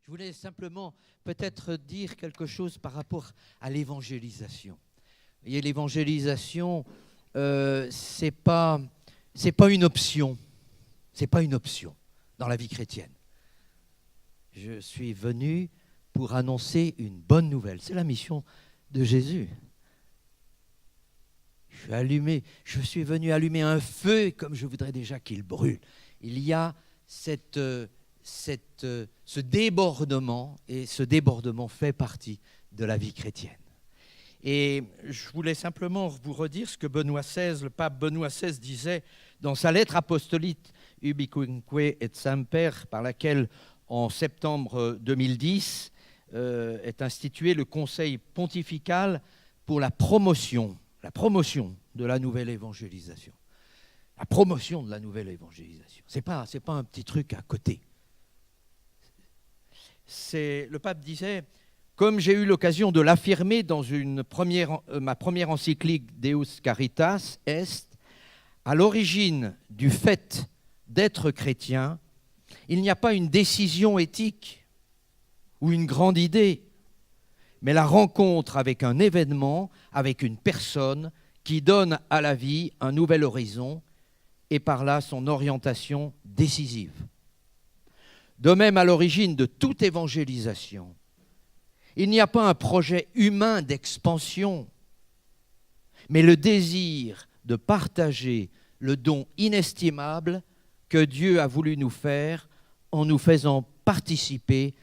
Je voulais simplement peut-être dire quelque chose par rapport à l'évangélisation. Et l'évangélisation, c'est pas une option. C'est pas une option dans la vie chrétienne. Je suis venu pour annoncer une bonne nouvelle. C'est la mission de Jésus. Je suis venu allumer un feu comme je voudrais déjà qu'il brûle. Il y a ce débordement, et ce débordement fait partie de la vie chrétienne. Et je voulais simplement vous redire ce que le pape Benoît XVI disait dans sa lettre apostolique Ubiquinque et Semper, par laquelle, en septembre 2010, est institué le Conseil pontifical pour la promotion de la nouvelle évangélisation. La promotion de la nouvelle évangélisation. C'est pas un petit truc à côté. Le pape disait, comme j'ai eu l'occasion de l'affirmer dans ma première encyclique Deus Caritas Est, à l'origine du fait d'être chrétien, il n'y a pas une décision éthique ou une grande idée, mais la rencontre avec un événement, avec une personne qui donne à la vie un nouvel horizon et par là son orientation décisive. De même, à l'origine de toute évangélisation, il n'y a pas un projet humain d'expansion, mais le désir de partager le don inestimable que Dieu a voulu nous faire en nous faisant participer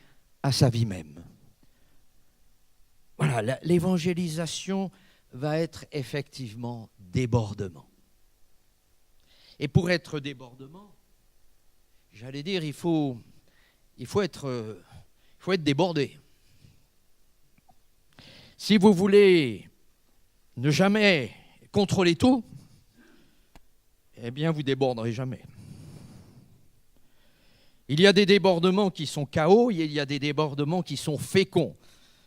à sa vie même. Voilà, l'évangélisation va être effectivement débordement. Et pour être débordement, j'allais dire, il faut être débordé. Si vous voulez ne jamais contrôler tout, eh bien, vous ne déborderez jamais. Il y a des débordements qui sont chaos, il y a des débordements qui sont féconds.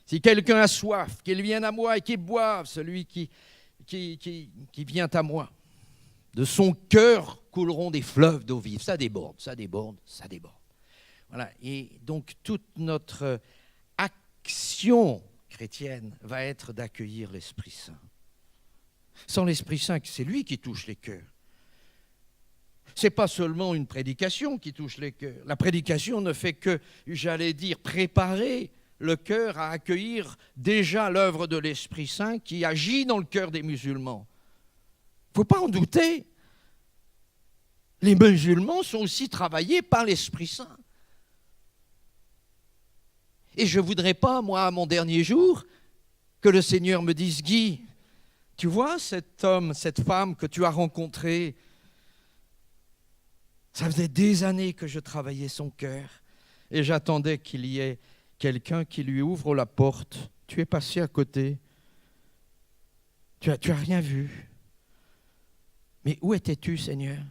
Si quelqu'un a soif, qu'il vienne à moi et qu'il boive, celui qui vient à moi. De son cœur couleront des fleuves d'eau vive. Ça déborde, ça déborde, ça déborde. Voilà. Et donc, toute notre action chrétienne va être d'accueillir l'Esprit Saint. Sans l'Esprit Saint, c'est lui qui touche les cœurs. Ce n'est pas seulement une prédication qui touche les cœurs. La prédication ne fait que, j'allais dire, préparer le cœur à accueillir déjà l'œuvre de l'Esprit Saint qui agit dans le cœur des musulmans. Il ne faut pas en douter. Les musulmans sont aussi travaillés par l'Esprit Saint. Et je ne voudrais pas, moi, à mon dernier jour, que le Seigneur me dise, Guy, tu vois cet homme, cette femme que tu as rencontré, ça faisait des années que je travaillais son cœur et j'attendais qu'il y ait quelqu'un qui lui ouvre la porte. Tu es passé à côté. Tu as rien vu. Mais où étais-tu, Seigneur ?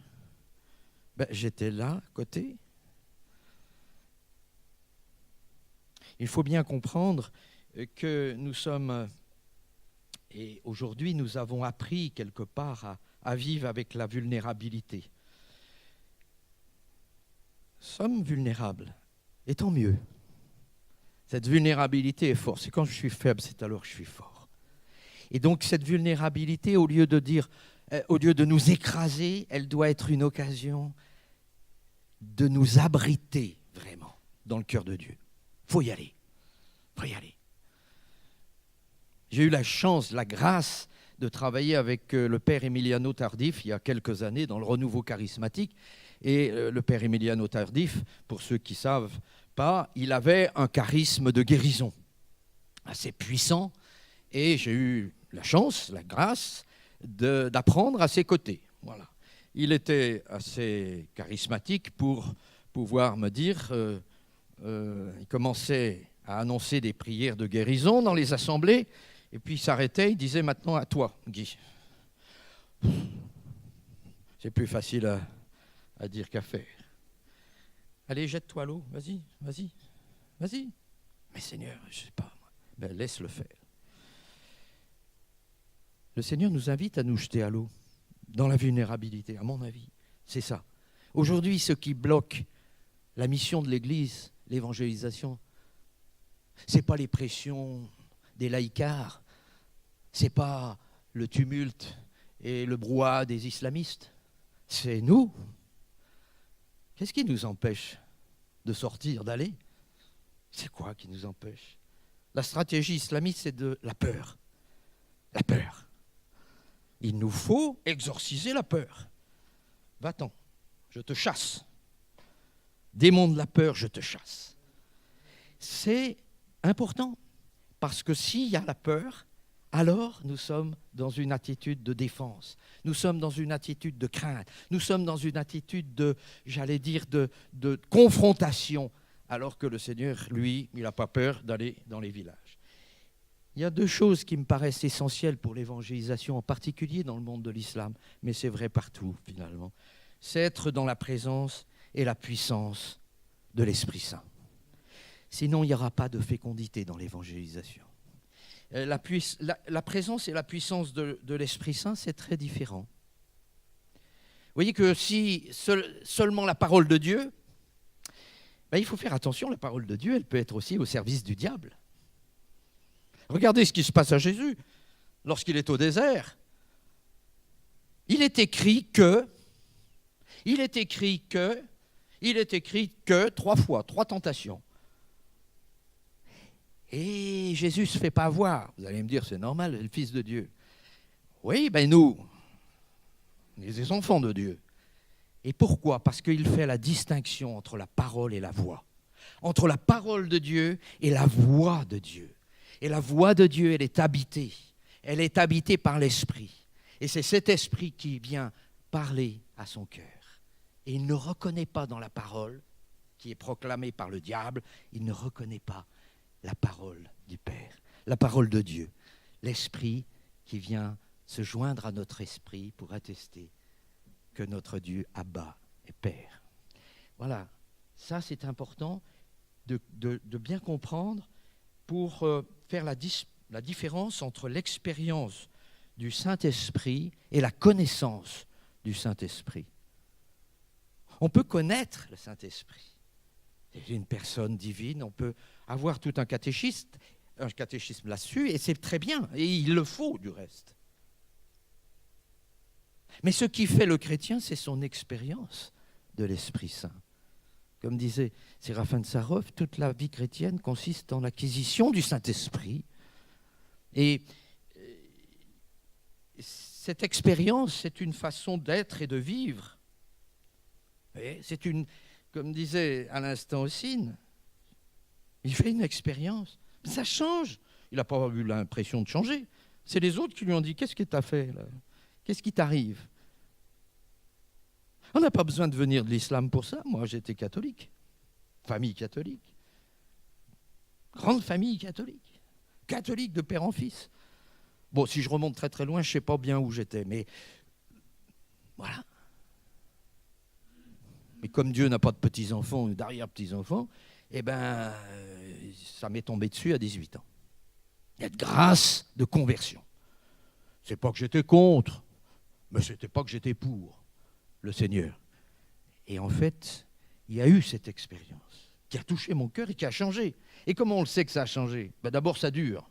J'étais là, à côté. Il faut bien comprendre que nous sommes, et aujourd'hui nous avons appris quelque part à vivre avec la vulnérabilité. Nous sommes vulnérables, et tant mieux. Cette vulnérabilité est forte. C'est quand je suis faible, c'est alors que je suis fort. Et donc cette vulnérabilité, au lieu de nous écraser, elle doit être une occasion de nous abriter vraiment dans le cœur de Dieu. Il faut y aller. J'ai eu la chance, la grâce de travailler avec le père Emiliano Tardif il y a quelques années dans le renouveau charismatique. Et le père Emiliano Tardif, pour ceux qui ne savent pas, il avait un charisme de guérison assez puissant. Et j'ai eu la chance, la grâce d'apprendre à ses côtés. Voilà. Il était assez charismatique pour pouvoir me dire, il commençait à annoncer des prières de guérison dans les assemblées, et puis il s'arrêtait, il disait maintenant à toi, Guy. C'est plus facile à dire qu'à faire. Allez, jette-toi à l'eau, vas-y. Mais Seigneur, je ne sais pas. Laisse-le faire. Le Seigneur nous invite à nous jeter à l'eau, dans la vulnérabilité, à mon avis. C'est ça. Aujourd'hui, ce qui bloque la mission de l'Église, l'évangélisation, Ce n'est pas les pressions des laïcards, ce n'est pas le tumulte et le brouhaha des islamistes, c'est nous. Qu'est-ce qui nous empêche de sortir, d'aller? C'est quoi qui nous empêche? La stratégie islamiste, c'est de la peur. La peur. Il nous faut exorciser la peur. Va-t'en, je te chasse. Démon de la peur, je te chasse. C'est important, parce que s'il y a la peur, alors nous sommes dans une attitude de défense, nous sommes dans une attitude de crainte, nous sommes dans une attitude de, j'allais dire, de confrontation, alors que le Seigneur, lui, il n'a pas peur d'aller dans les villages. Il y a deux choses qui me paraissent essentielles pour l'évangélisation, en particulier dans le monde de l'islam, mais c'est vrai partout finalement. C'est être dans la présence et la puissance de l'Esprit Saint. Sinon, il n'y aura pas de fécondité dans l'évangélisation. La présence et la puissance de l'Esprit Saint, c'est très différent. Vous voyez que si seulement la parole de Dieu, ben il faut faire attention, la parole de Dieu, elle peut être aussi au service du diable. Regardez ce qui se passe à Jésus lorsqu'il est au désert. Il est écrit que, trois fois, trois tentations. Et Jésus ne se fait pas voir. Vous allez me dire, c'est normal, le Fils de Dieu. Oui, ben nous, les enfants de Dieu. Et pourquoi? Parce qu'il fait la distinction entre la parole et la voix. Entre la parole de Dieu et la voix de Dieu. Et la voix de Dieu, elle est habitée. Elle est habitée par l'Esprit. Et c'est cet Esprit qui vient parler à son cœur. Et il ne reconnaît pas dans la parole qui est proclamée par le diable, il ne reconnaît pas la parole du Père, la parole de Dieu, l'Esprit qui vient se joindre à notre esprit pour attester que notre Dieu Abba est Père. Voilà, ça c'est important de bien comprendre pour faire la différence entre l'expérience du Saint-Esprit et la connaissance du Saint-Esprit. On peut connaître le Saint-Esprit. C'est une personne divine, on peut avoir tout un catéchisme là-dessus, et c'est très bien, et il le faut du reste. Mais ce qui fait le chrétien, c'est son expérience de l'Esprit Saint. Comme disait Séraphin de Sarov, toute la vie chrétienne consiste en l'acquisition du Saint-Esprit. Et cette expérience, c'est une façon d'être et de vivre. Et c'est une, comme disait à l'instant Ossine, il fait une expérience. Ça change. Il n'a pas eu l'impression de changer. C'est les autres qui lui ont dit, qu'est-ce que tu as fait là? Qu'est-ce qui t'arrive? On n'a pas besoin de venir de l'islam pour ça. Moi, j'étais catholique. Famille catholique. Grande famille catholique. Catholique de père en fils. Bon, si je remonte très très loin, je ne sais pas bien où j'étais, mais voilà. Mais comme Dieu n'a pas de petits-enfants ou d'arrière-petits-enfants, eh ben, ça m'est tombé dessus à 18 ans. Il y a de grâce de conversion. C'est pas que j'étais contre, mais c'était pas que j'étais pour le Seigneur. Et en fait, il y a eu cette expérience qui a touché mon cœur et qui a changé. Et comment on le sait que ça a changé? Ben d'abord, ça dure.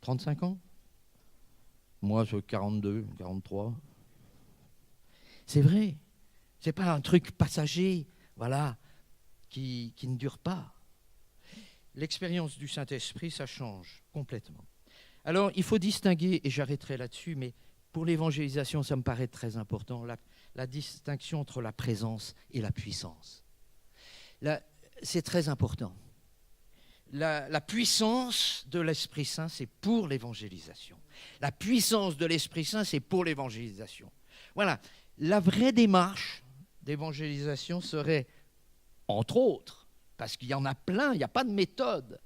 35 ans? Moi, je 42, 43. C'est vrai. Ce n'est pas un truc passager, voilà, qui ne dure pas. L'expérience du Saint-Esprit, ça change complètement. Alors, il faut distinguer, et j'arrêterai là-dessus, mais pour l'évangélisation, ça me paraît très important, la distinction entre la présence et la puissance. Là, c'est très important. La puissance de l'Esprit Saint, c'est pour l'évangélisation. La puissance de l'Esprit Saint, c'est pour l'évangélisation. Voilà, la vraie démarche d'évangélisation serait, entre autres, parce qu'il y en a plein, il n'y a pas de méthode.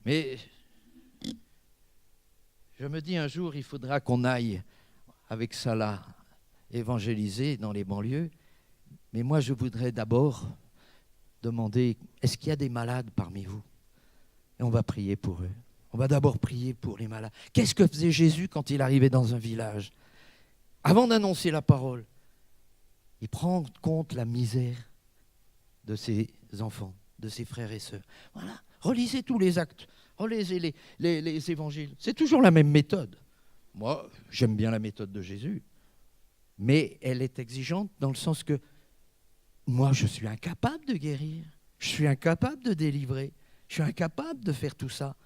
Mais je me dis un jour, il faudra qu'on aille avec Salah évangéliser dans les banlieues. Mais moi, je voudrais d'abord demander, est-ce qu'il y a des malades parmi vous? Et on va prier pour eux. On va d'abord prier pour les malades. Qu'est-ce que faisait Jésus quand il arrivait dans un village? Avant d'annoncer la parole, il prend en compte la misère de ses enfants, de ses frères et sœurs. Voilà. Relisez tous les actes, relisez les évangiles. C'est toujours la même méthode. Moi, j'aime bien la méthode de Jésus, mais elle est exigeante dans le sens que moi, je suis incapable de guérir, je suis incapable de délivrer, je suis incapable de faire tout ça.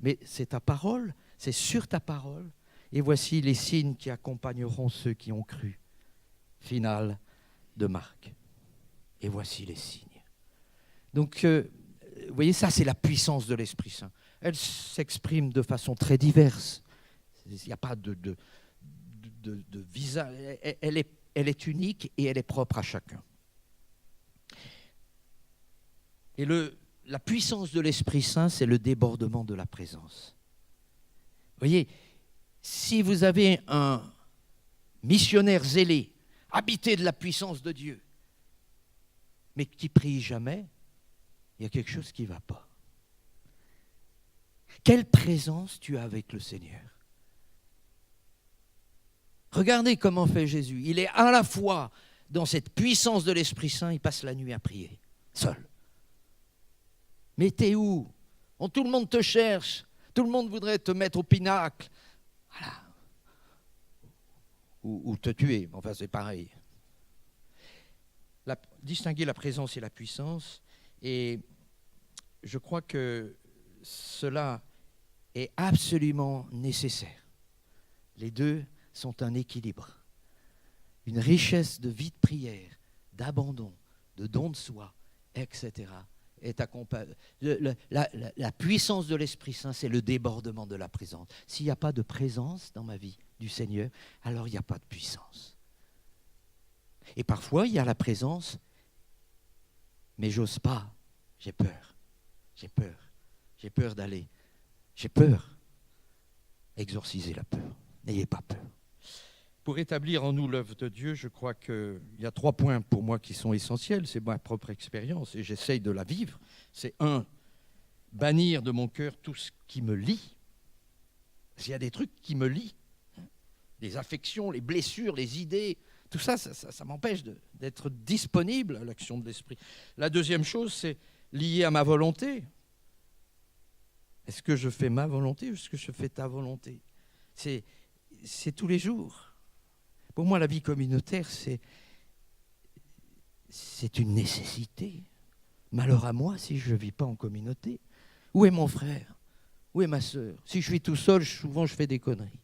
Mais c'est ta parole, c'est sur ta parole. Et voici les signes qui accompagneront ceux qui ont cru. Finale de Marc. Et voici les signes. Donc, vous voyez, ça, c'est la puissance de l'Esprit Saint. Elle s'exprime de façon très diverse. Il n'y a pas de visage. Elle est unique et elle est propre à chacun. Et la puissance de l'Esprit Saint, c'est le débordement de la présence. Vous voyez, si vous avez un missionnaire zélé, habité de la puissance de Dieu, mais qui prie jamais, il y a quelque chose qui ne va pas. Quelle présence tu as avec le Seigneur? Regardez comment fait Jésus. Il est à la fois dans cette puissance de l'Esprit Saint, il passe la nuit à prier, seul. Mais t'es où? Tout le monde te cherche, tout le monde voudrait te mettre au pinacle. Voilà. Ou te tuer, enfin c'est pareil. Distinguer la présence et la puissance, et je crois que cela est absolument nécessaire. Les deux sont un équilibre. Une richesse de vie de prière, d'abandon, de don de soi, etc. est accompagnée. La puissance de l'Esprit Saint, c'est le débordement de la présence. S'il n'y a pas de présence dans ma vie du Seigneur, alors il n'y a pas de puissance. Et parfois, il y a la présence, mais j'ose pas. J'ai peur. J'ai peur d'aller. J'ai peur. Exorcisez la peur. N'ayez pas peur. Pour établir en nous l'œuvre de Dieu, je crois qu'il y a 3 points pour moi qui sont essentiels. C'est ma propre expérience et j'essaye de la vivre. C'est 1, bannir de mon cœur tout ce qui me lie. Parce qu'il y a des trucs qui me lient. Les affections, les blessures, les idées, tout ça, ça m'empêche d'être disponible à l'action de l'Esprit. La deuxième chose, c'est lié à ma volonté. Est-ce que je fais ma volonté ou est-ce que je fais ta volonté? C'est tous les jours. Pour moi, la vie communautaire, c'est une nécessité. Malheur à moi si je ne vis pas en communauté. Où est mon frère? Où est ma sœur? Si je suis tout seul, souvent je fais des conneries.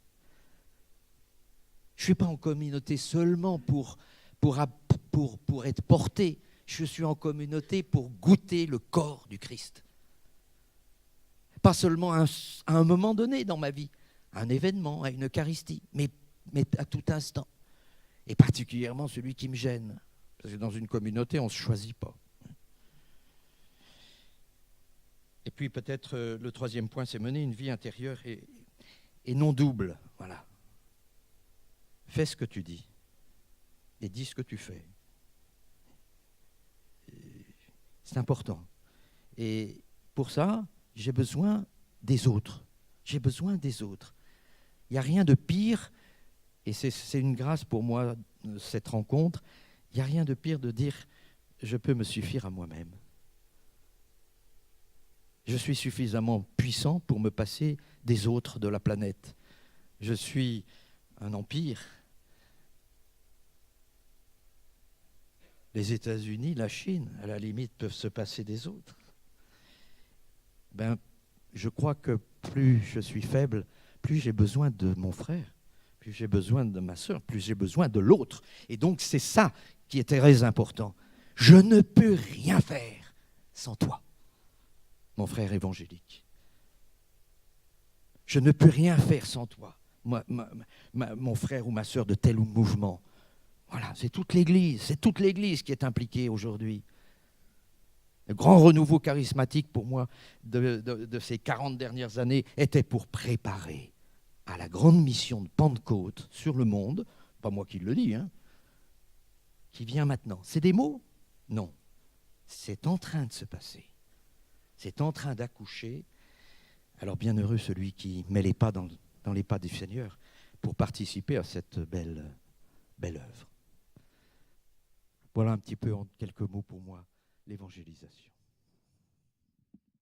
Je ne suis pas en communauté seulement pour être porté. Je suis en communauté pour goûter le corps du Christ. Pas seulement à un moment donné dans ma vie, à un événement, à une Eucharistie, mais à tout instant. Et particulièrement celui qui me gêne. Parce que dans une communauté, on ne se choisit pas. Et puis peut-être le 3e point, c'est mener une vie intérieure et non double. Voilà. Fais ce que tu dis et dis ce que tu fais. C'est important. Et pour ça, j'ai besoin des autres. J'ai besoin des autres. Il n'y a rien de pire, et c'est une grâce pour moi, cette rencontre, il n'y a rien de pire de dire « je peux me suffire à moi-même ». Je suis suffisamment puissant pour me passer des autres de la planète. Je suis un empire. Les États-Unis, la Chine, à la limite, peuvent se passer des autres. Je crois que plus je suis faible, plus j'ai besoin de mon frère, plus j'ai besoin de ma sœur, plus j'ai besoin de l'autre. Et donc, c'est ça qui est très important. Je ne peux rien faire sans toi, mon frère évangélique. Je ne peux rien faire sans toi, mon frère ou ma sœur de tel ou mouvement. Voilà, c'est toute l'Église qui est impliquée aujourd'hui. Le grand renouveau charismatique pour moi de ces 40 dernières années était pour préparer à la grande mission de Pentecôte sur le monde, pas moi qui le dis, qui vient maintenant. C'est des mots? Non. C'est en train de se passer. C'est en train d'accoucher. Alors bienheureux celui qui met les pas dans les pas du Seigneur pour participer à cette belle œuvre. Voilà un petit peu en quelques mots pour moi l'évangélisation.